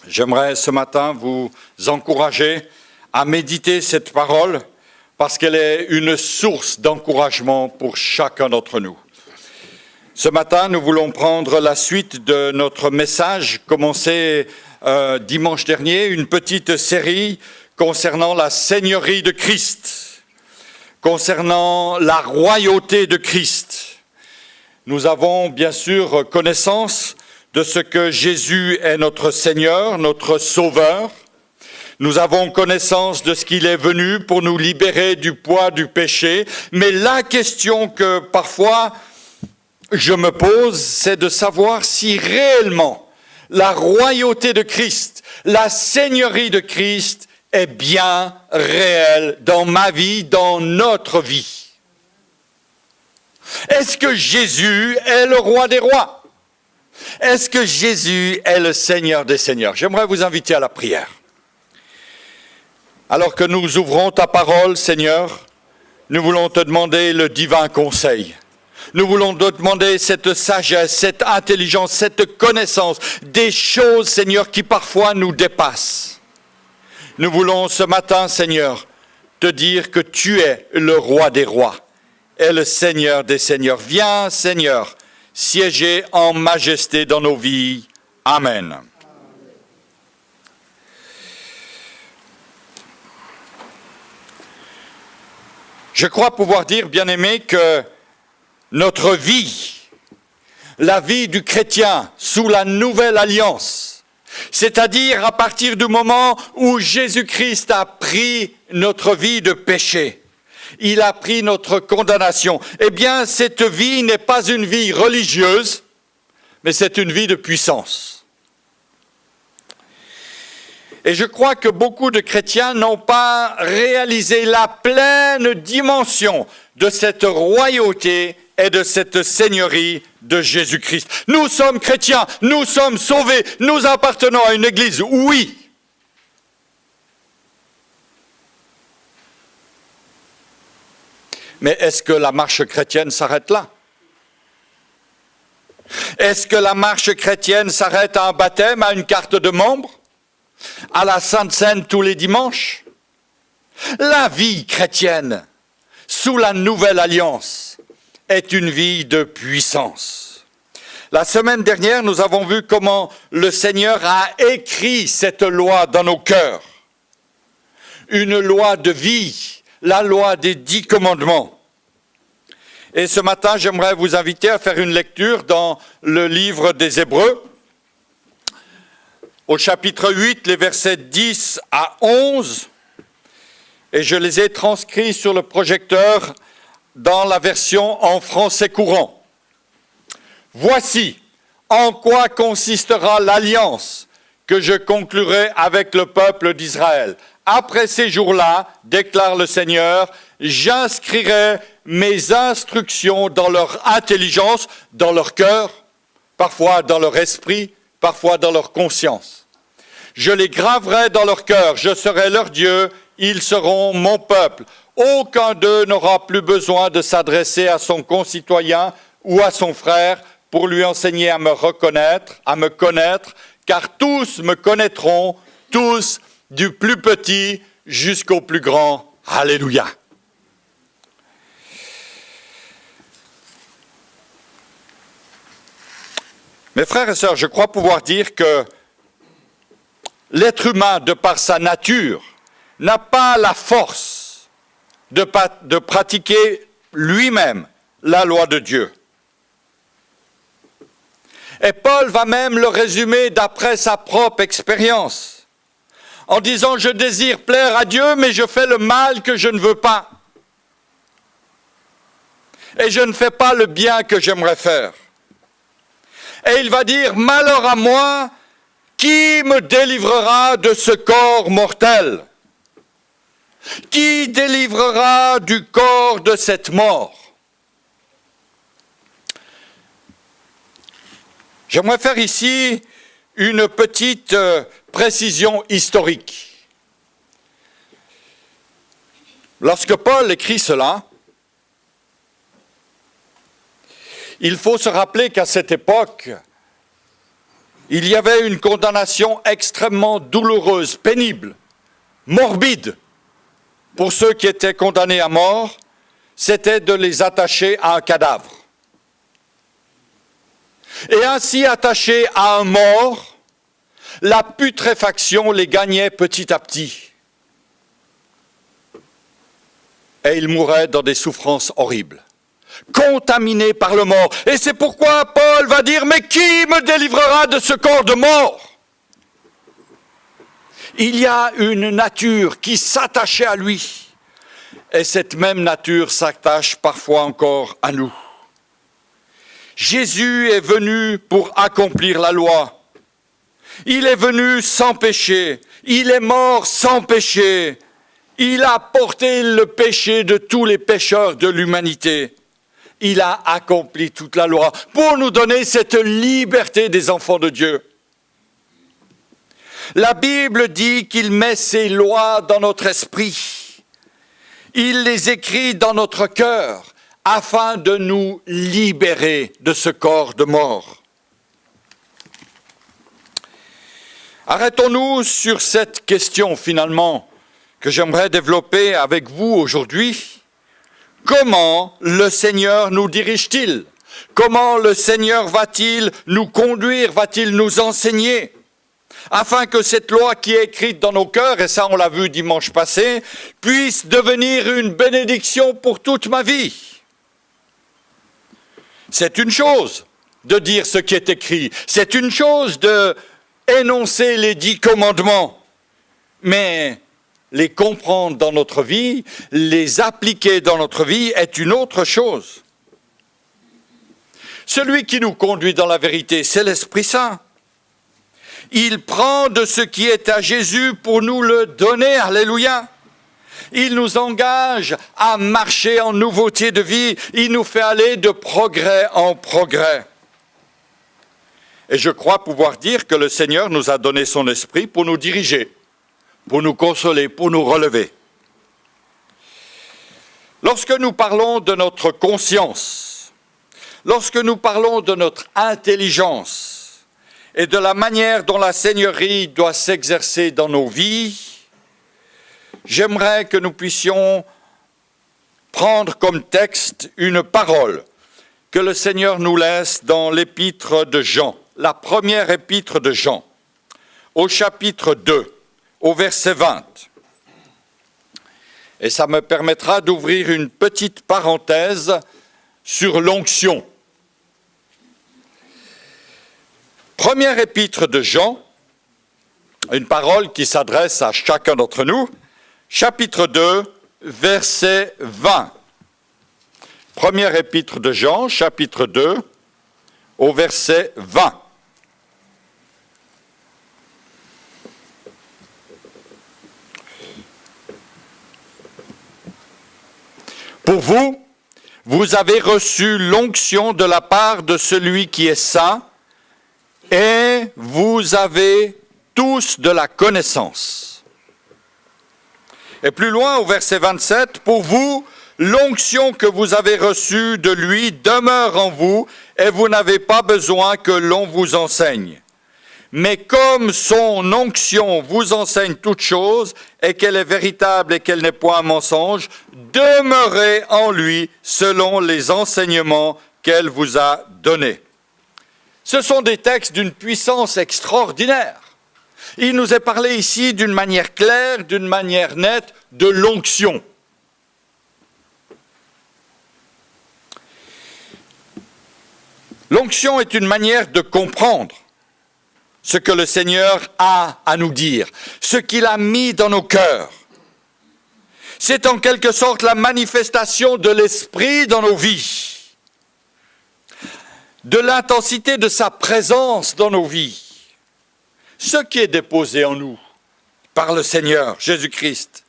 J'aimerais ce matin vous encourager à méditer cette parole parce qu'elle est une source d'encouragement pour chacun d'entre nous. Ce matin, nous voulons prendre la suite de notre message commencé dimanche dernier, une petite série concernant la Seigneurie de Christ, concernant la royauté de Christ. Nous avons bien sûr connaissance de ce que Jésus est notre Seigneur, notre Sauveur. Nous avons connaissance de ce qu'il est venu pour nous libérer du poids du péché. Mais la question que parfois je me pose, c'est de savoir si réellement la royauté de Christ, la Seigneurie de Christ est bien réelle dans ma vie, dans notre vie. Est-ce que Jésus est le roi des rois ? Est-ce que Jésus est le Seigneur des Seigneurs ? J'aimerais vous inviter à la prière. Alors que nous ouvrons ta parole, Seigneur, nous voulons te demander le divin conseil. Nous voulons te demander cette sagesse, cette intelligence, cette connaissance des choses, Seigneur, qui parfois nous dépassent. Nous voulons ce matin, Seigneur, te dire que tu es le roi des rois et le Seigneur des Seigneurs. Viens, Seigneur, siéger en majesté dans nos vies. Amen. Je crois pouvoir dire, bien-aimés, que notre vie, la vie du chrétien sous la nouvelle alliance, c'est-à-dire à partir du moment où Jésus-Christ a pris notre vie de péché, il a pris notre condamnation. Eh bien, cette vie n'est pas une vie religieuse, mais c'est une vie de puissance. Et je crois que beaucoup de chrétiens n'ont pas réalisé la pleine dimension de cette royauté et de cette seigneurie de Jésus-Christ. Nous sommes chrétiens, nous sommes sauvés, nous appartenons à une église, oui. Mais est-ce que la marche chrétienne s'arrête là ? Est-ce que la marche chrétienne s'arrête à un baptême, à une carte de membre, à la Sainte Seine tous les dimanches ? La vie chrétienne, sous la nouvelle alliance, est une vie de puissance. La semaine dernière, nous avons vu comment le Seigneur a écrit cette loi dans nos cœurs. Une loi de vie, la loi des 10 commandements. Et ce matin, j'aimerais vous inviter à faire une lecture dans le livre des Hébreux, au chapitre 8, les versets 10 à 11, et je les ai transcrits sur le projecteur dans la version en français courant. Voici en quoi consistera l'alliance que je conclurai avec le peuple d'Israël. Après ces jours-là, déclare le Seigneur, j'inscrirai mes instructions dans leur intelligence, dans leur cœur, parfois dans leur esprit, parfois dans leur conscience. Je les graverai dans leur cœur, je serai leur Dieu, ils seront mon peuple. Aucun d'eux n'aura plus besoin de s'adresser à son concitoyen ou à son frère pour lui enseigner à me reconnaître, à me connaître, car tous me connaîtront, tous, du plus petit jusqu'au plus grand. Alléluia. Mes frères et sœurs, je crois pouvoir dire que l'être humain, de par sa nature, n'a pas la force de pratiquer lui-même la loi de Dieu. Et Paul va même le résumer d'après sa propre expérience, en disant « Je désire plaire à Dieu, mais je fais le mal que je ne veux pas. Et je ne fais pas le bien que j'aimerais faire. » Et il va dire « Malheur à moi, qui me délivrera de ce corps mortel ? Qui délivrera du corps de cette mort ?» J'aimerais faire ici une petite précision historique. Lorsque Paul écrit cela, il faut se rappeler qu'à cette époque, il y avait une condamnation extrêmement douloureuse, pénible, morbide. Pour ceux qui étaient condamnés à mort, c'était de les attacher à un cadavre. Et ainsi attachés à un mort, la putréfaction les gagnait petit à petit. Et ils mouraient dans des souffrances horribles, contaminés par le mort. Et c'est pourquoi Paul va dire, mais qui me délivrera de ce corps de mort ? Il y a une nature qui s'attachait à lui. Et cette même nature s'attache parfois encore à nous. Jésus est venu pour accomplir la loi. Il est venu sans péché. Il est mort sans péché. Il a porté le péché de tous les pécheurs de l'humanité. Il a accompli toute la loi pour nous donner cette liberté des enfants de Dieu. La Bible dit qu'il met ses lois dans notre esprit. Il les écrit dans notre cœur afin de nous libérer de ce corps de mort. Arrêtons-nous sur cette question finalement que j'aimerais développer avec vous aujourd'hui. Comment le Seigneur nous dirige-t-il ? Comment le Seigneur va-t-il nous conduire, va-t-il nous enseigner ? Afin que cette loi qui est écrite dans nos cœurs, et ça on l'a vu dimanche passé, puisse devenir une bénédiction pour toute ma vie. C'est une chose de dire ce qui est écrit, c'est une chose de énoncer les 10 commandements, mais les comprendre dans notre vie, les appliquer dans notre vie est une autre chose. Celui qui nous conduit dans la vérité, c'est l'Esprit Saint. Il prend de ce qui est à Jésus pour nous le donner, alléluia. Il nous engage à marcher en nouveauté de vie, il nous fait aller de progrès en progrès. Et je crois pouvoir dire que le Seigneur nous a donné son esprit pour nous diriger, pour nous consoler, pour nous relever. Lorsque nous parlons de notre conscience, lorsque nous parlons de notre intelligence et de la manière dont la Seigneurie doit s'exercer dans nos vies, j'aimerais que nous puissions prendre comme texte une parole que le Seigneur nous laisse dans l'épître de Jean, la première épître de Jean, au chapitre 2, au verset 20. Et ça me permettra d'ouvrir une petite parenthèse sur l'onction. Première épître de Jean, une parole qui s'adresse à chacun d'entre nous, chapitre 2, verset 20. Première épître de Jean, chapitre 2, au verset 20. Pour vous, vous avez reçu l'onction de la part de celui qui est saint, et vous avez tous de la connaissance. Et plus loin, au verset 27, pour vous, l'onction que vous avez reçue de lui demeure en vous, et vous n'avez pas besoin que l'on vous enseigne. Mais comme son onction vous enseigne toutes choses, et qu'elle est véritable et qu'elle n'est point un mensonge, demeurez en lui selon les enseignements qu'elle vous a donnés. Ce sont des textes d'une puissance extraordinaire. Il nous est parlé ici d'une manière claire, d'une manière nette, de l'onction. L'onction est une manière de comprendre ce que le Seigneur a à nous dire, ce qu'il a mis dans nos cœurs. C'est en quelque sorte la manifestation de l'Esprit dans nos vies, de l'intensité de sa présence dans nos vies. Ce qui est déposé en nous par le Seigneur Jésus-Christ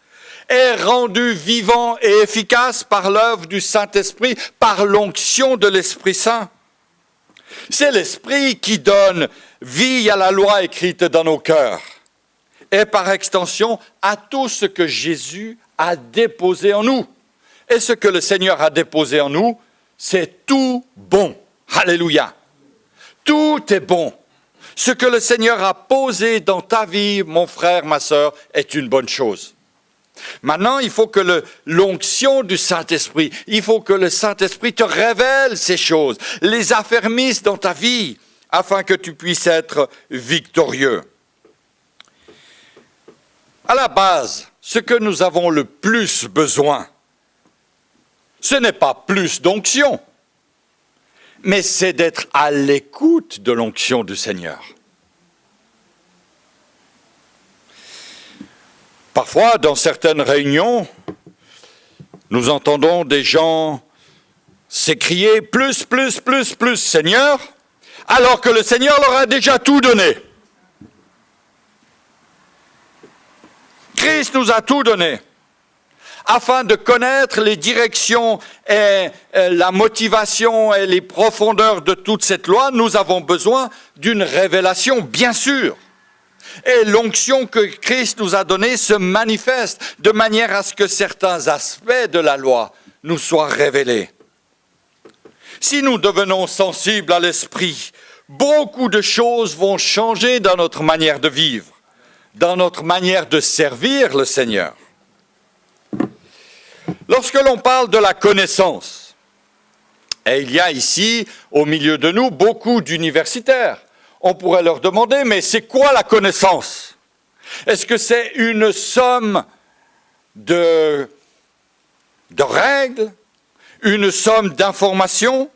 est rendu vivant et efficace par l'œuvre du Saint-Esprit, par l'onction de l'Esprit Saint. C'est l'Esprit qui donne vie à la loi écrite dans nos cœurs et par extension à tout ce que Jésus a déposé en nous. Et ce que le Seigneur a déposé en nous, c'est tout bon. Alléluia. Tout est bon. Ce que le Seigneur a posé dans ta vie, mon frère, ma sœur, est une bonne chose. Maintenant, il faut que l'onction du Saint-Esprit, il faut que le Saint-Esprit te révèle ces choses, les affermisse dans ta vie, afin que tu puisses être victorieux. À la base, ce que nous avons le plus besoin, ce n'est pas plus d'onction, mais c'est d'être à l'écoute de l'onction du Seigneur. Parfois, dans certaines réunions, nous entendons des gens s'écrier plus, Seigneur, alors que le Seigneur leur a déjà tout donné. Christ nous a tout donné. Afin de connaître les directions et la motivation et les profondeurs de toute cette loi, nous avons besoin d'une révélation, bien sûr. Et l'onction que Christ nous a donnée se manifeste de manière à ce que certains aspects de la loi nous soient révélés. Si nous devenons sensibles à l'esprit, beaucoup de choses vont changer dans notre manière de vivre, dans notre manière de servir le Seigneur. Lorsque l'on parle de la connaissance, et il y a ici, au milieu de nous, beaucoup d'universitaires, on pourrait leur demander, mais c'est quoi la connaissance? Est-ce que c'est une somme de règles, une somme d'informations?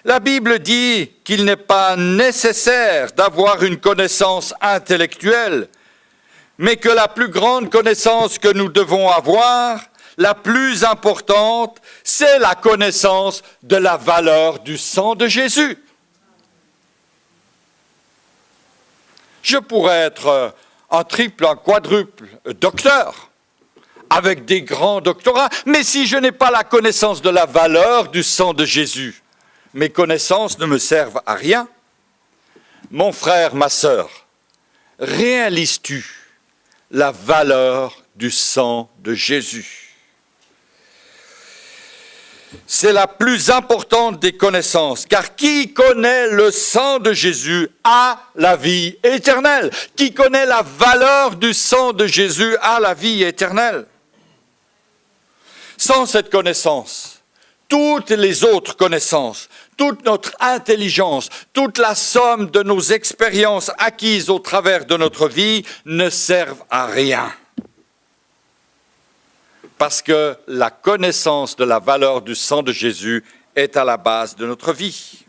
La Bible dit qu'il n'est pas nécessaire d'avoir une connaissance intellectuelle, mais que la plus grande connaissance que nous devons avoir, la plus importante, c'est la connaissance de la valeur du sang de Jésus. Je pourrais être un triple, un quadruple docteur, avec des grands doctorats, mais si je n'ai pas la connaissance de la valeur du sang de Jésus, mes connaissances ne me servent à rien. Mon frère, ma sœur, réalises-tu la valeur du sang de Jésus? C'est la plus importante des connaissances, car qui connaît le sang de Jésus a la vie éternelle. Qui connaît la valeur du sang de Jésus a la vie éternelle. Sans cette connaissance, toutes les autres connaissances, toute notre intelligence, toute la somme de nos expériences acquises au travers de notre vie ne servent à rien. Parce que la connaissance de la valeur du sang de Jésus est à la base de notre vie.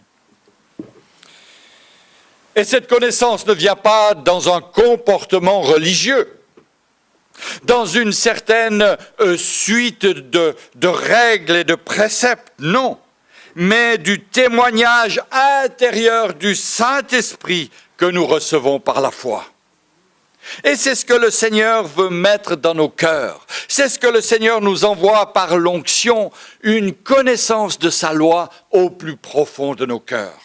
Et cette connaissance ne vient pas dans un comportement religieux, dans une certaine suite de règles et de préceptes, non, mais du témoignage intérieur du Saint-Esprit que nous recevons par la foi. Et c'est ce que le Seigneur veut mettre dans nos cœurs. C'est ce que le Seigneur nous envoie par l'onction, une connaissance de sa loi au plus profond de nos cœurs.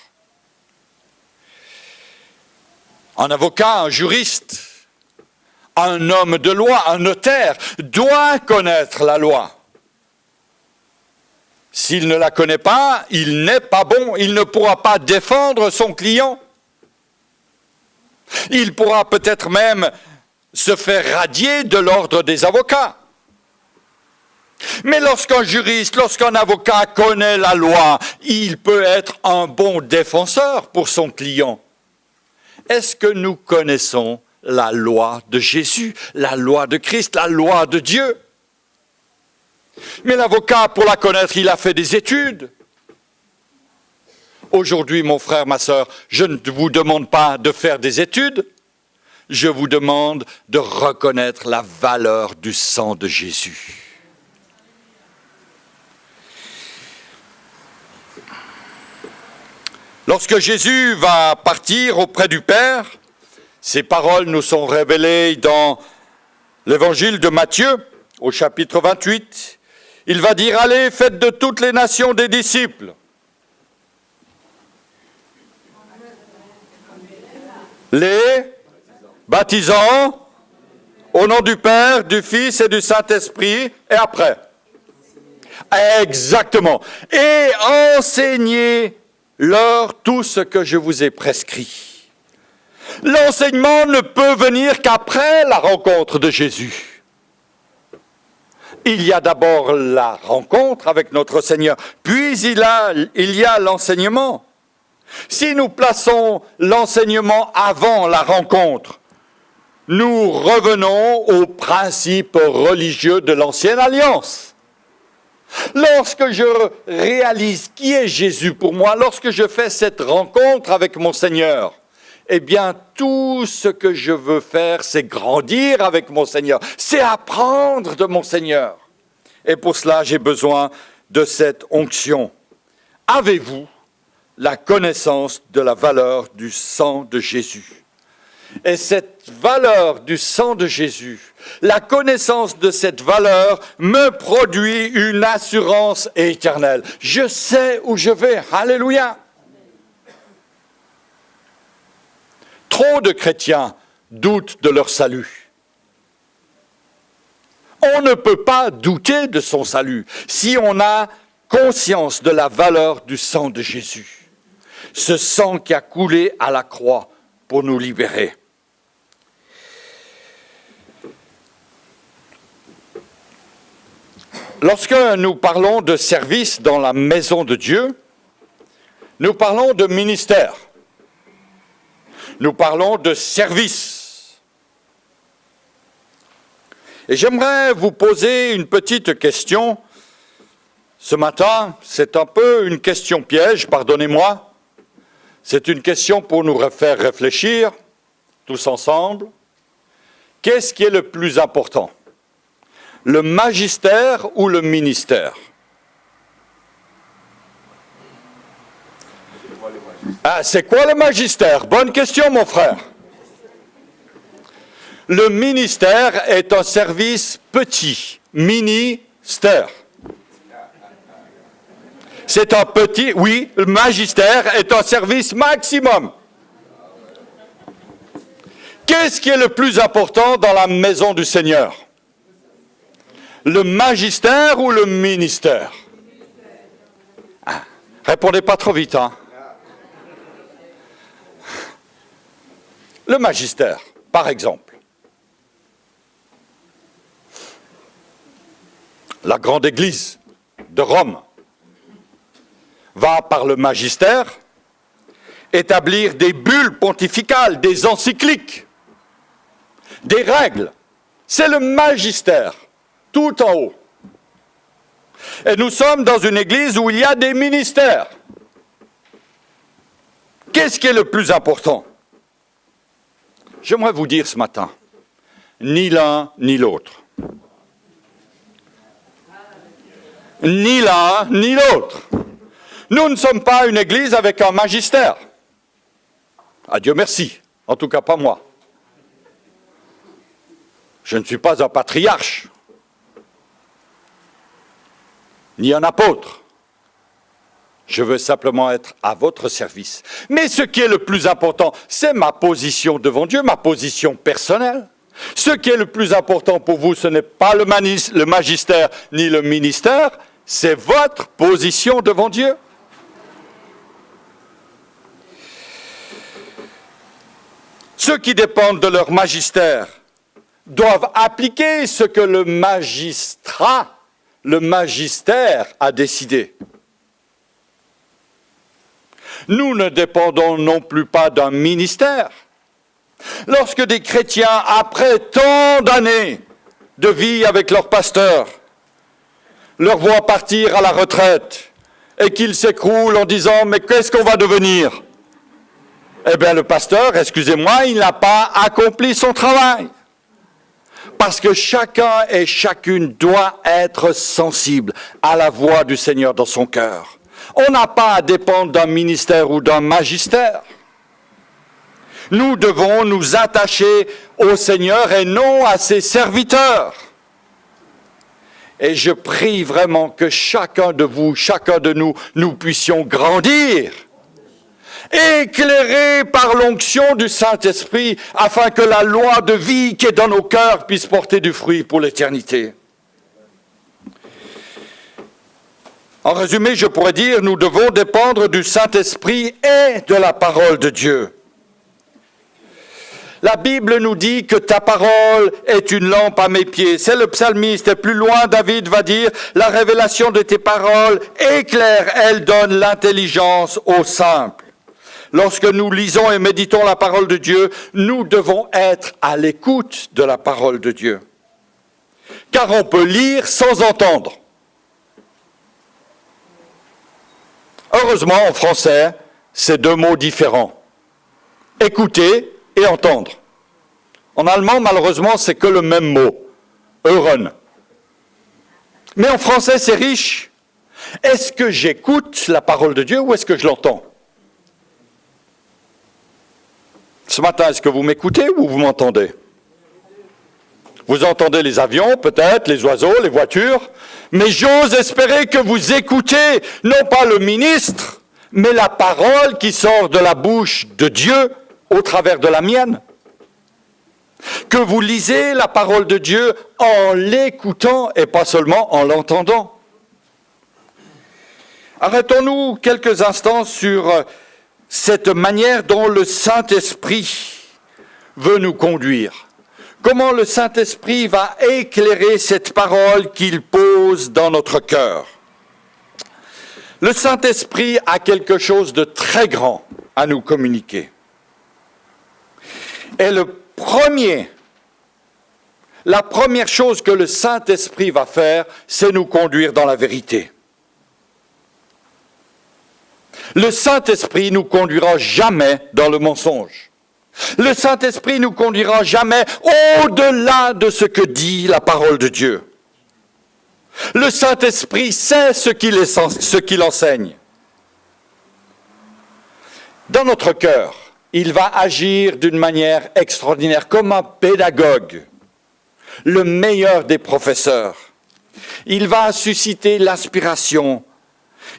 Un avocat, un juriste, un homme de loi, un notaire doit connaître la loi. S'il ne la connaît pas, il n'est pas bon, il ne pourra pas défendre son client. Il pourra peut-être même se faire radier de l'ordre des avocats. Mais lorsqu'un juriste, lorsqu'un avocat connaît la loi, il peut être un bon défenseur pour son client. Est-ce que nous connaissons la loi de Jésus, la loi de Christ, la loi de Dieu? Mais l'avocat, pour la connaître, il a fait des études. Aujourd'hui, mon frère, ma sœur, je ne vous demande pas de faire des études, je vous demande de reconnaître la valeur du sang de Jésus. Lorsque Jésus va partir auprès du Père, ces paroles nous sont révélées dans l'évangile de Matthieu, au chapitre 28. Il va dire, allez, faites de toutes les nations des disciples. Les baptisant au nom du Père, du Fils et du Saint-Esprit, et après. Exactement. Et enseignez-leur tout ce que je vous ai prescrit. L'enseignement ne peut venir qu'après la rencontre de Jésus. Il y a d'abord la rencontre avec notre Seigneur, puis il y a l'enseignement. Si nous plaçons l'enseignement avant la rencontre, nous revenons aux principes religieux de l'ancienne alliance. Lorsque je réalise qui est Jésus pour moi, lorsque je fais cette rencontre avec mon Seigneur, eh bien, tout ce que je veux faire, c'est grandir avec mon Seigneur, c'est apprendre de mon Seigneur. Et pour cela, j'ai besoin de cette onction. Avez-vous la connaissance de la valeur du sang de Jésus? Et cette valeur du sang de Jésus, la connaissance de cette valeur me produit une assurance éternelle. Je sais où je vais. Alléluia. Trop de chrétiens doutent de leur salut. On ne peut pas douter de son salut si on a conscience de la valeur du sang de Jésus. Ce sang qui a coulé à la croix pour nous libérer. Lorsque nous parlons de service dans la maison de Dieu, nous parlons de ministère. Nous parlons de service. Et j'aimerais vous poser une petite question. Ce matin, c'est un peu une question piège, pardonnez-moi. C'est une question pour nous faire réfléchir, tous ensemble. Qu'est-ce qui est le plus important ? Le magistère ou le ministère? Ah, c'est quoi le magistère? Bonne question, mon frère. Le ministère est un service petit, ministère. C'est un petit, oui, le magistère est un service maximum. Qu'est-ce qui est le plus important dans la maison du Seigneur? Le magistère ou le ministère? Ah, répondez pas trop vite, hein? Le magistère, par exemple. La grande église de Rome va, par le magistère, établir des bulles pontificales, des encycliques, des règles. C'est le magistère, tout en haut. Et nous sommes dans une église où il y a des ministères. Qu'est-ce qui est le plus important? J'aimerais vous dire ce matin, ni l'un ni l'autre. Ni l'un ni l'autre. Nous ne sommes pas une église avec un magistère. À Dieu merci, en tout cas pas moi. Je ne suis pas un patriarche, ni un apôtre. Je veux simplement être à votre service. Mais ce qui est le plus important, c'est ma position devant Dieu, ma position personnelle. Ce qui est le plus important pour vous, ce n'est pas le magistère ni le ministère, c'est votre position devant Dieu. Ceux qui dépendent de leur magistère doivent appliquer ce que le magistère a décidé. Nous ne dépendons non plus pas d'un ministère. Lorsque des chrétiens, après tant d'années de vie avec leur pasteur, leur voient partir à la retraite et qu'ils s'écroulent en disant « Mais qu'est-ce qu'on va devenir ?» Eh bien, le pasteur, excusez-moi, il n'a pas accompli son travail. Parce que chacun et chacune doit être sensible à la voix du Seigneur dans son cœur. On n'a pas à dépendre d'un ministère ou d'un magistère. Nous devons nous attacher au Seigneur et non à ses serviteurs. Et je prie vraiment que chacun de vous, chacun de nous, nous puissions grandir, éclairés par l'onction du Saint-Esprit, afin que la loi de vie qui est dans nos cœurs puisse porter du fruit pour l'éternité. En résumé, je pourrais dire, nous devons dépendre du Saint-Esprit et de la parole de Dieu. La Bible nous dit que ta parole est une lampe à mes pieds. C'est le psalmiste. Et plus loin, David va dire, la révélation de tes paroles éclaire, elle donne l'intelligence aux simples. Lorsque nous lisons et méditons la parole de Dieu, nous devons être à l'écoute de la parole de Dieu. Car on peut lire sans entendre. Heureusement, en français, c'est deux mots différents. Écouter et entendre. En allemand, malheureusement, c'est que le même mot. Hören. Mais en français, c'est riche. Est-ce que j'écoute la parole de Dieu ou est-ce que je l'entends? Ce matin, est-ce que vous m'écoutez ou vous m'entendez? Vous entendez les avions, peut-être, les oiseaux, les voitures, mais j'ose espérer que vous écoutez, non pas le ministre, mais la parole qui sort de la bouche de Dieu au travers de la mienne. Que vous lisez la parole de Dieu en l'écoutant et pas seulement en l'entendant. Arrêtons-nous quelques instants sur cette manière dont le Saint-Esprit veut nous conduire. Comment le Saint-Esprit va éclairer cette parole qu'il pose dans notre cœur. Le Saint-Esprit a quelque chose de très grand à nous communiquer. Et la première chose que le Saint-Esprit va faire, c'est nous conduire dans la vérité. Le Saint-Esprit ne nous conduira jamais dans le mensonge. Le Saint-Esprit ne nous conduira jamais au-delà de ce que dit la parole de Dieu. Le Saint-Esprit sait ce qu'il enseigne. Dans notre cœur, il va agir d'une manière extraordinaire, comme un pédagogue, le meilleur des professeurs. Il va susciter l'inspiration.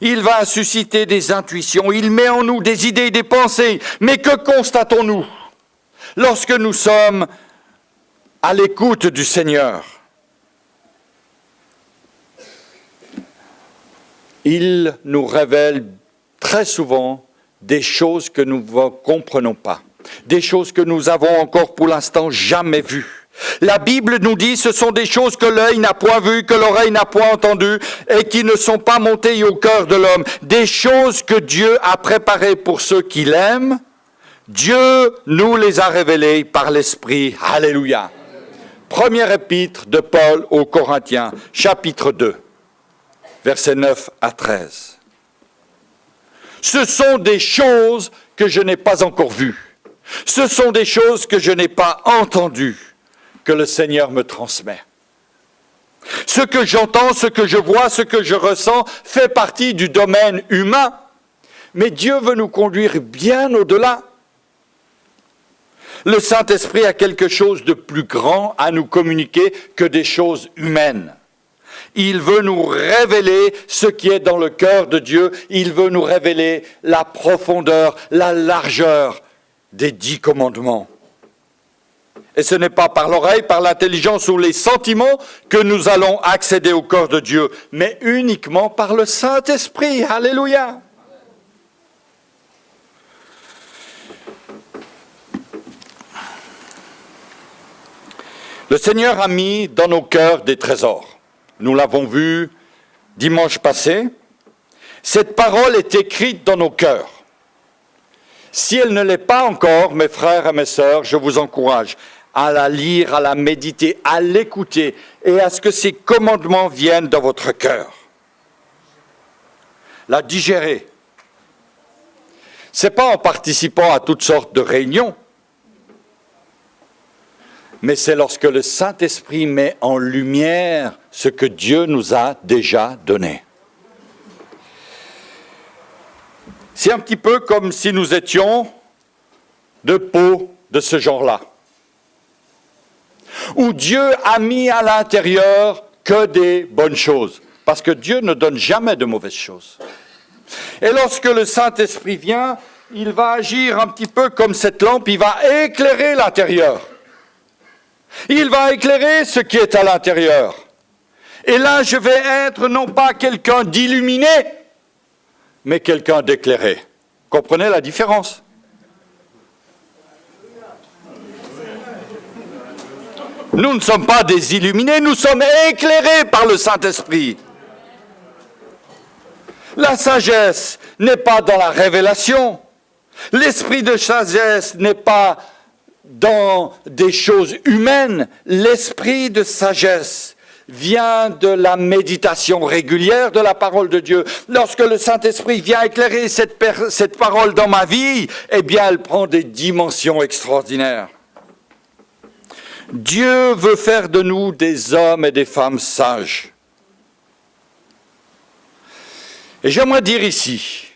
Il va susciter des intuitions. Il met en nous des idées, des pensées. Mais que constatons-nous lorsque nous sommes à l'écoute du Seigneur? Il nous révèle très souvent des choses que nous ne comprenons pas, des choses que nous avons encore pour l'instant jamais vues. La Bible nous dit ce sont des choses que l'œil n'a point vues, que l'oreille n'a point entendues et qui ne sont pas montées au cœur de l'homme. Des choses que Dieu a préparées pour ceux qui l'aiment. Dieu nous les a révélées par l'Esprit. Alléluia. Première épître de Paul aux Corinthiens, chapitre 2, versets 9 à 13. Ce sont des choses que je n'ai pas encore vues. Ce sont des choses que je n'ai pas entendues, que le Seigneur me transmet. Ce que j'entends, ce que je vois, ce que je ressens fait partie du domaine humain. Mais Dieu veut nous conduire bien au-delà. Le Saint-Esprit a quelque chose de plus grand à nous communiquer que des choses humaines. Il veut nous révéler ce qui est dans le cœur de Dieu. Il veut nous révéler la profondeur, la largeur des 10 commandements. Et ce n'est pas par l'oreille, par l'intelligence ou les sentiments que nous allons accéder au cœur de Dieu, mais uniquement par le Saint-Esprit. Alléluia! Le Seigneur a mis dans nos cœurs des trésors. Nous l'avons vu dimanche passé. Cette parole est écrite dans nos cœurs. Si elle ne l'est pas encore, mes frères et mes sœurs, je vous encourage à la lire, à la méditer, à l'écouter et à ce que ces commandements viennent dans votre cœur. La digérer. Ce n'est pas en participant à toutes sortes de réunions, mais c'est lorsque le Saint-Esprit met en lumière ce que Dieu nous a déjà donné. C'est un petit peu comme si nous étions de peau de ce genre-là, où Dieu a mis à l'intérieur que des bonnes choses, parce que Dieu ne donne jamais de mauvaises choses. Et lorsque le Saint-Esprit vient, il va agir un petit peu comme cette lampe, il va éclairer l'intérieur. Il va éclairer ce qui est à l'intérieur. Et là, je vais être non pas quelqu'un d'illuminé, mais quelqu'un d'éclairé. Comprenez la différence? Nous ne sommes pas des illuminés, nous sommes éclairés par le Saint-Esprit. La sagesse n'est pas dans la révélation. L'esprit de sagesse n'est pas dans des choses humaines. L'esprit de sagesse vient de la méditation régulière de la parole de Dieu. Lorsque le Saint-Esprit vient éclairer cette parole dans ma vie, eh bien, elle prend des dimensions extraordinaires. Dieu veut faire de nous des hommes et des femmes sages. Et j'aimerais dire ici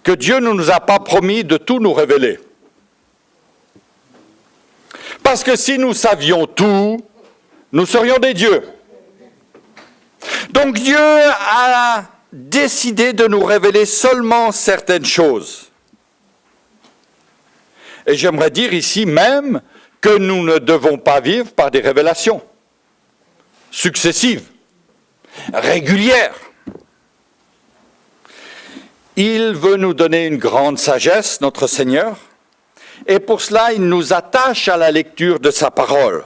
que Dieu ne nous a pas promis de tout nous révéler. Parce que si nous savions tout, nous serions des dieux. Donc Dieu a décidé de nous révéler seulement certaines choses. Et j'aimerais dire ici même que nous ne devons pas vivre par des révélations successives, régulières. Il veut nous donner une grande sagesse, notre Seigneur, et pour cela, il nous attache à la lecture de sa parole.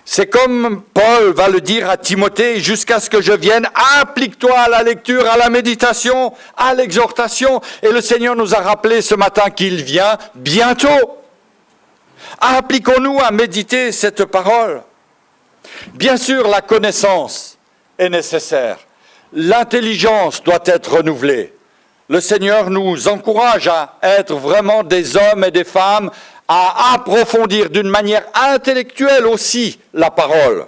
C'est comme Paul va le dire à Timothée, jusqu'à ce que je vienne, applique-toi à la lecture, à la méditation, à l'exhortation. Et le Seigneur nous a rappelé ce matin qu'il vient bientôt. Appliquons-nous à méditer cette parole. Bien sûr, la connaissance est nécessaire. L'intelligence doit être renouvelée. Le Seigneur nous encourage à être vraiment des hommes et des femmes, à approfondir d'une manière intellectuelle aussi la parole.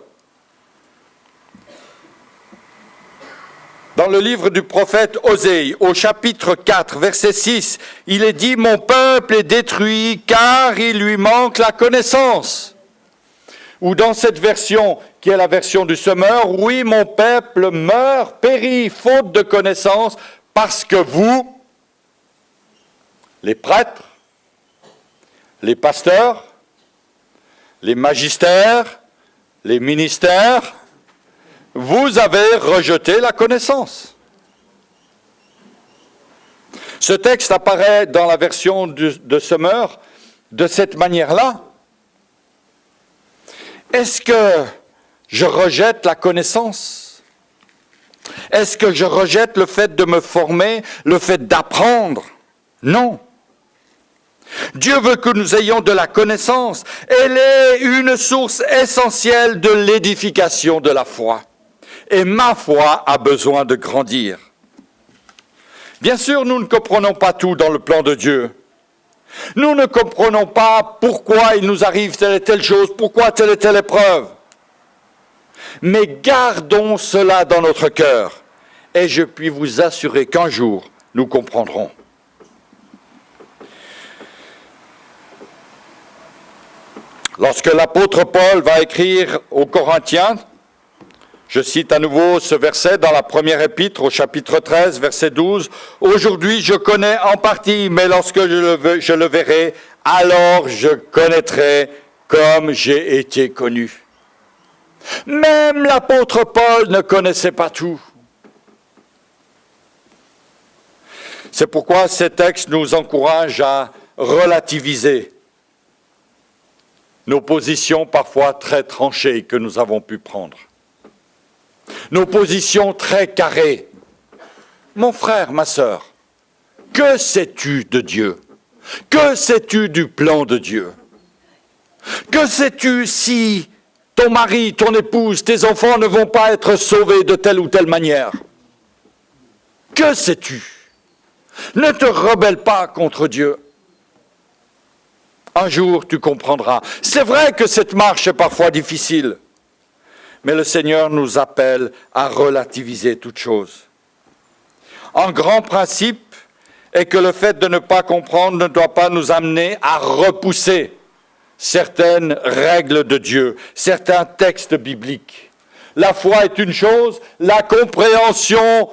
Dans le livre du prophète Osée, au chapitre 4, verset 6, il est dit « Mon peuple est détruit car il lui manque la connaissance ». Ou dans cette version, qui est la version du semeur, « Oui, mon peuple meurt, périt, faute de connaissance, parce que vous, les prêtres, les pasteurs, les magistères, les ministères, vous avez rejeté la connaissance. » Ce texte apparaît dans la version de semeur de cette manière-là. Est-ce que je rejette la connaissance? Est-ce que je rejette le fait de me former, le fait d'apprendre? Non. Dieu veut que nous ayons de la connaissance. Elle est une source essentielle de l'édification de la foi. Et ma foi a besoin de grandir. Bien sûr, nous ne comprenons pas tout dans le plan de Dieu. Nous ne comprenons pas pourquoi il nous arrive telle et telle chose, pourquoi telle et telle épreuve. Mais gardons cela dans notre cœur, et je puis vous assurer qu'un jour, nous comprendrons. Lorsque l'apôtre Paul va écrire aux Corinthiens, je cite à nouveau ce verset dans la première épître au chapitre 13, verset 12. « Aujourd'hui, je connais en partie, mais lorsque je le verrai, alors je connaîtrai comme j'ai été connu. » Même l'apôtre Paul ne connaissait pas tout. C'est pourquoi ces textes nous encouragent à relativiser nos positions parfois très tranchées que nous avons pu prendre. Nos positions très carrées. Mon frère, ma sœur, que sais-tu de Dieu? Que sais-tu du plan de Dieu? Que sais-tu si ton mari, ton épouse, tes enfants ne vont pas être sauvés de telle ou telle manière? Que sais-tu? Ne te rebelle pas contre Dieu. Un jour, tu comprendras. C'est vrai que cette marche est parfois difficile. Mais le Seigneur nous appelle à relativiser toute chose. Un grand principe est que le fait de ne pas comprendre ne doit pas nous amener à repousser certaines règles de Dieu, certains textes bibliques. La foi est une chose, la compréhension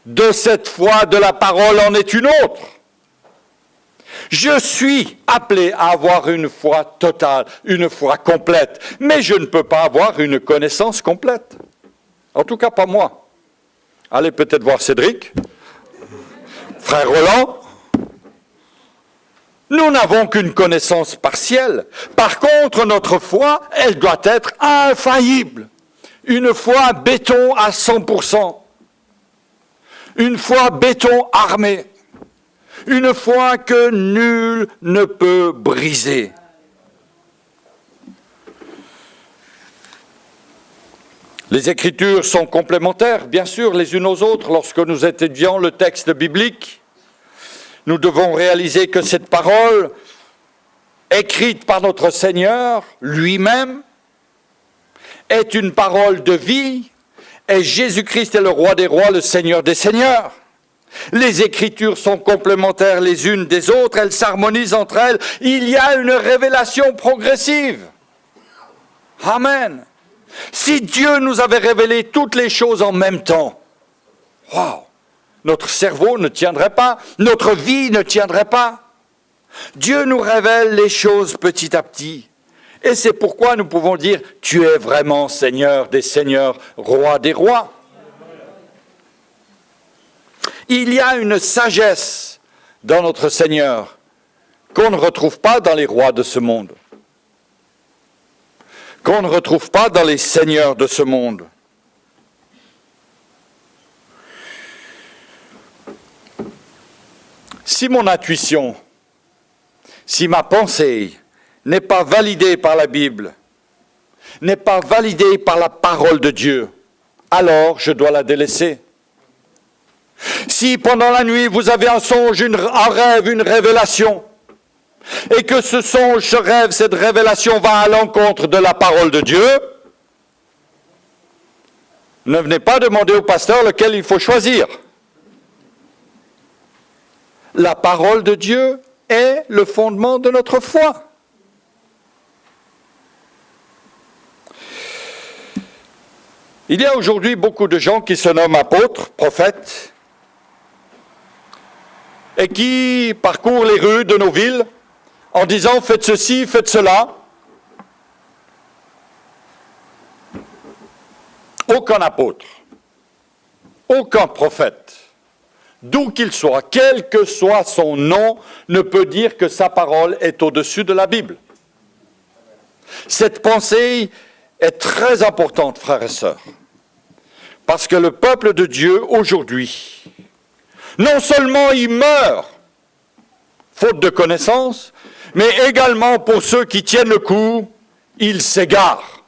de cette foi, de la parole, en est une autre. Je suis appelé à avoir une foi totale, une foi complète, mais je ne peux pas avoir une connaissance complète. En tout cas, pas moi. Allez peut-être voir Cédric, frère Roland. Nous n'avons qu'une connaissance partielle. Par contre, notre foi, elle doit être infaillible. Une foi béton à 100%. Une foi béton armé. Une foi que nul ne peut briser. Les Écritures sont complémentaires, bien sûr, les unes aux autres. Lorsque nous étudions le texte biblique, nous devons réaliser que cette parole, écrite par notre Seigneur lui-même, est une parole de vie, et Jésus-Christ est le roi des rois, le Seigneur des seigneurs. Les Écritures sont complémentaires les unes des autres, elles s'harmonisent entre elles. Il y a une révélation progressive. Amen. Si Dieu nous avait révélé toutes les choses en même temps, wow, notre cerveau ne tiendrait pas, notre vie ne tiendrait pas. Dieu nous révèle les choses petit à petit. Et c'est pourquoi nous pouvons dire, tu es vraiment Seigneur des seigneurs, roi des rois. Il y a une sagesse dans notre Seigneur qu'on ne retrouve pas dans les rois de ce monde, qu'on ne retrouve pas dans les seigneurs de ce monde. Si mon intuition, si ma pensée n'est pas validée par la Bible, n'est pas validée par la parole de Dieu, alors je dois la délaisser. Si pendant la nuit vous avez un songe, un rêve, une révélation, et que ce songe, ce rêve, cette révélation va à l'encontre de la parole de Dieu, ne venez pas demander au pasteur lequel il faut choisir. La parole de Dieu est le fondement de notre foi. Il y a aujourd'hui beaucoup de gens qui se nomment apôtres, prophètes, et qui parcourent les rues de nos villes en disant « faites ceci, faites cela ». Aucun apôtre, aucun prophète, d'où qu'il soit, quel que soit son nom, ne peut dire que sa parole est au-dessus de la Bible. Cette pensée est très importante, frères et sœurs, parce que le peuple de Dieu, aujourd'hui, non seulement il meurt, faute de connaissance, mais également pour ceux qui tiennent le coup, ils s'égarent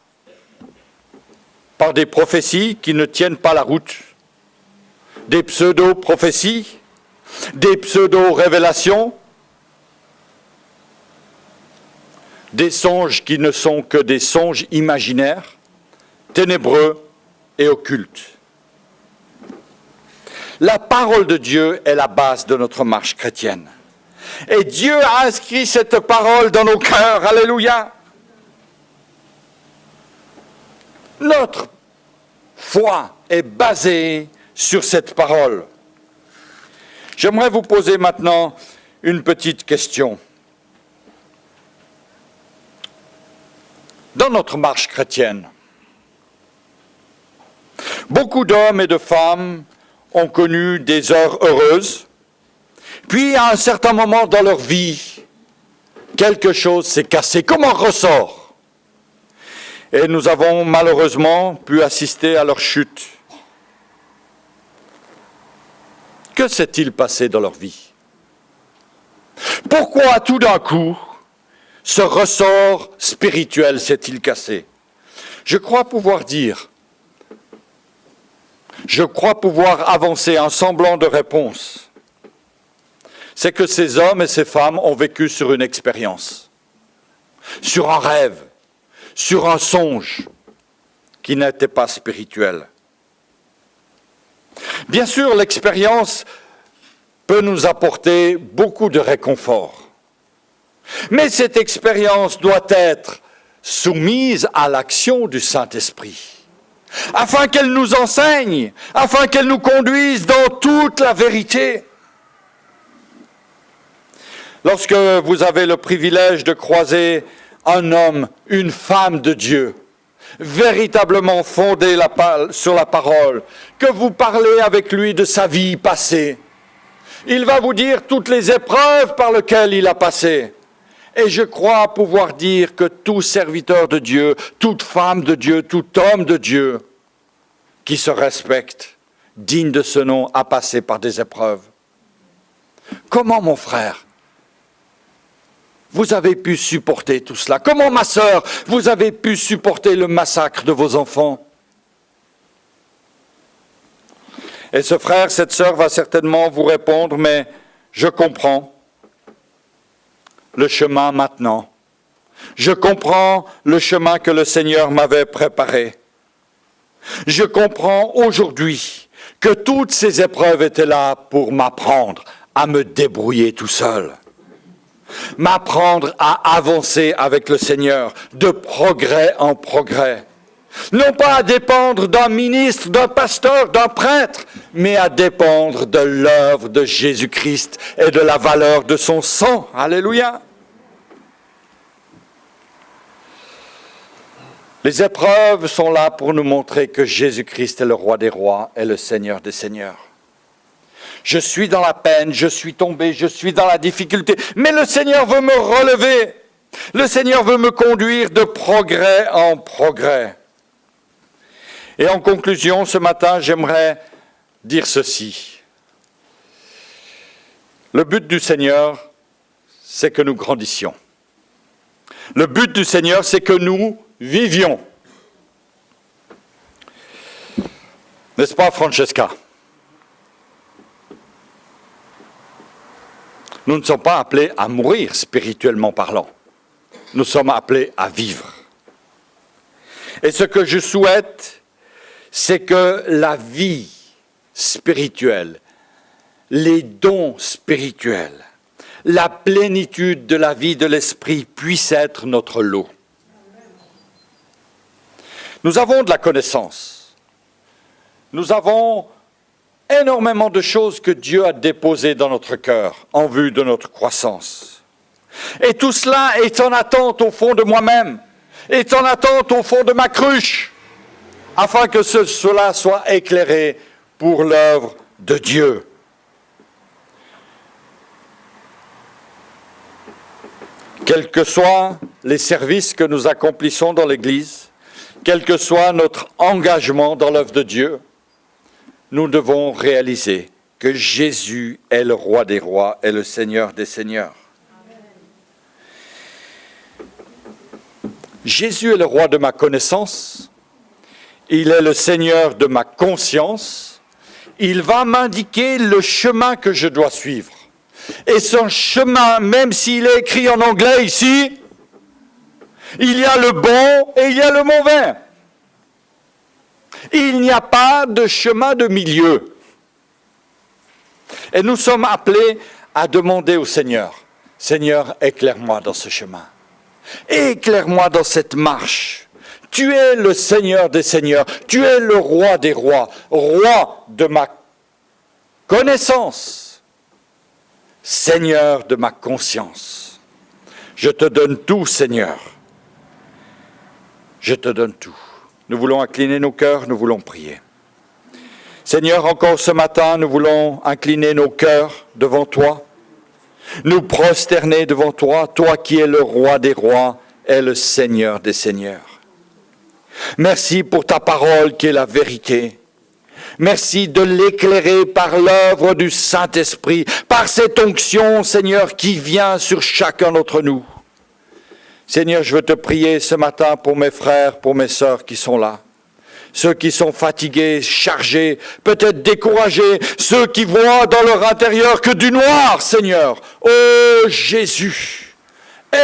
par des prophéties qui ne tiennent pas la route, des pseudo-prophéties, des pseudo-révélations, des songes qui ne sont que des songes imaginaires, ténébreux et occultes. La parole de Dieu est la base de notre marche chrétienne. Et Dieu a inscrit cette parole dans nos cœurs. Alléluia. Notre foi est basée sur cette parole. J'aimerais vous poser maintenant une petite question. Dans notre marche chrétienne, beaucoup d'hommes et de femmes ont connu des heures heureuses, puis à un certain moment dans leur vie, quelque chose s'est cassé, comme un ressort. Et nous avons malheureusement pu assister à leur chute. Que s'est-il passé dans leur vie? Pourquoi tout d'un coup, ce ressort spirituel s'est-il cassé? Je crois pouvoir dire, je crois pouvoir avancer un semblant de réponse. C'est que ces hommes et ces femmes ont vécu sur une expérience, sur un rêve, sur un songe qui n'était pas spirituel. Bien sûr, l'expérience peut nous apporter beaucoup de réconfort. Mais cette expérience doit être soumise à l'action du Saint-Esprit, afin qu'elle nous enseigne, afin qu'elle nous conduise dans toute la vérité. Lorsque vous avez le privilège de croiser un homme, une femme de Dieu, véritablement fondé sur la parole, que vous parlez avec lui de sa vie passée, Il va vous dire toutes les épreuves par lesquelles il a passé. Et je crois pouvoir dire que tout serviteur de Dieu, toute femme de Dieu, tout homme de Dieu qui se respecte, digne de ce nom, a passé par des épreuves. Comment, mon frère, vous avez pu supporter tout cela? Comment, ma sœur, vous avez pu supporter le massacre de vos enfants? Et ce frère, cette sœur va certainement vous répondre, mais je comprends le chemin maintenant. Je comprends le chemin que le Seigneur m'avait préparé. Je comprends aujourd'hui que toutes ces épreuves étaient là pour m'apprendre à me débrouiller tout seul. M'apprendre à avancer avec le Seigneur, de progrès en progrès. Non pas à dépendre d'un ministre, d'un pasteur, d'un prêtre, mais à dépendre de l'œuvre de Jésus-Christ et de la valeur de son sang. Alléluia. Les épreuves sont là pour nous montrer que Jésus-Christ est le roi des rois et le Seigneur des seigneurs. Je suis dans la peine, je suis tombé, je suis dans la difficulté, mais le Seigneur veut me relever. Le Seigneur veut me conduire de progrès en progrès. Et en conclusion, ce matin, j'aimerais dire ceci. Le but du Seigneur, c'est que nous grandissions. Le but du Seigneur, c'est que nous vivions. N'est-ce pas, Francesca? Nous ne sommes pas appelés à mourir spirituellement parlant. Nous sommes appelés à vivre. Et ce que je souhaite, c'est que la vie spirituelle, les dons spirituels, la plénitude de la vie de l'esprit puisse être notre lot. Nous avons de la connaissance. Nous avons énormément de choses que Dieu a déposées dans notre cœur en vue de notre croissance. Et tout cela est en attente au fond de moi-même, est en attente au fond de ma cruche, afin que cela soit éclairé pour l'œuvre de Dieu. Quels que soient les services que nous accomplissons dans l'Église, quel que soit notre engagement dans l'œuvre de Dieu, nous devons réaliser que Jésus est le roi des rois et le Seigneur des seigneurs. Jésus est le roi de ma connaissance, il est le Seigneur de ma conscience, il va m'indiquer le chemin que je dois suivre. Et son chemin, même s'il est écrit en anglais ici, il y a le bon et il y a le mauvais. Il n'y a pas de chemin de milieu. Et nous sommes appelés à demander au Seigneur, Seigneur, éclaire-moi dans ce chemin. Éclaire-moi dans cette marche. Tu es le Seigneur des seigneurs. Tu es le roi des rois. Roi de ma connaissance. Seigneur de ma conscience. Je te donne tout, Seigneur. Je te donne tout. Nous voulons incliner nos cœurs, nous voulons prier. Seigneur, encore ce matin, nous voulons incliner nos cœurs devant toi, nous prosterner devant toi, toi qui es le roi des rois et le Seigneur des seigneurs. Merci pour ta parole qui est la vérité. Merci de l'éclairer par l'œuvre du Saint-Esprit, par cette onction, Seigneur, qui vient sur chacun d'entre nous. Seigneur, je veux te prier ce matin pour mes frères, pour mes sœurs qui sont là. Ceux qui sont fatigués, chargés, peut-être découragés, ceux qui voient dans leur intérieur que du noir, Seigneur. Oh Jésus,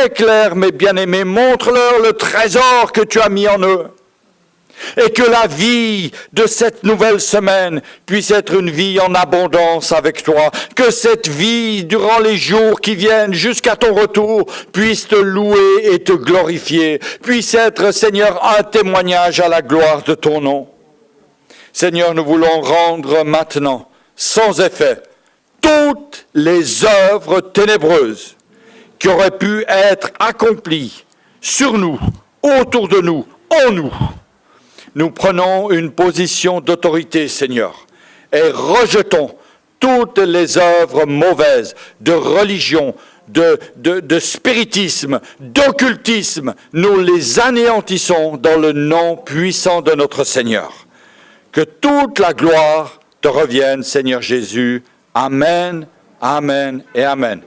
éclaire mes bien-aimés, montre-leur le trésor que tu as mis en eux. Et que la vie de cette nouvelle semaine puisse être une vie en abondance avec toi. Que cette vie, durant les jours qui viennent jusqu'à ton retour, puisse te louer et te glorifier. Puisse être, Seigneur, un témoignage à la gloire de ton nom. Seigneur, nous voulons rendre maintenant, sans effet, toutes les œuvres ténébreuses qui auraient pu être accomplies sur nous, autour de nous, en nous. Nous prenons une position d'autorité, Seigneur, et rejetons toutes les œuvres mauvaises de religion, de spiritisme, d'occultisme, nous les anéantissons dans le nom puissant de notre Seigneur. Que toute la gloire te revienne, Seigneur Jésus. Amen, amen et amen.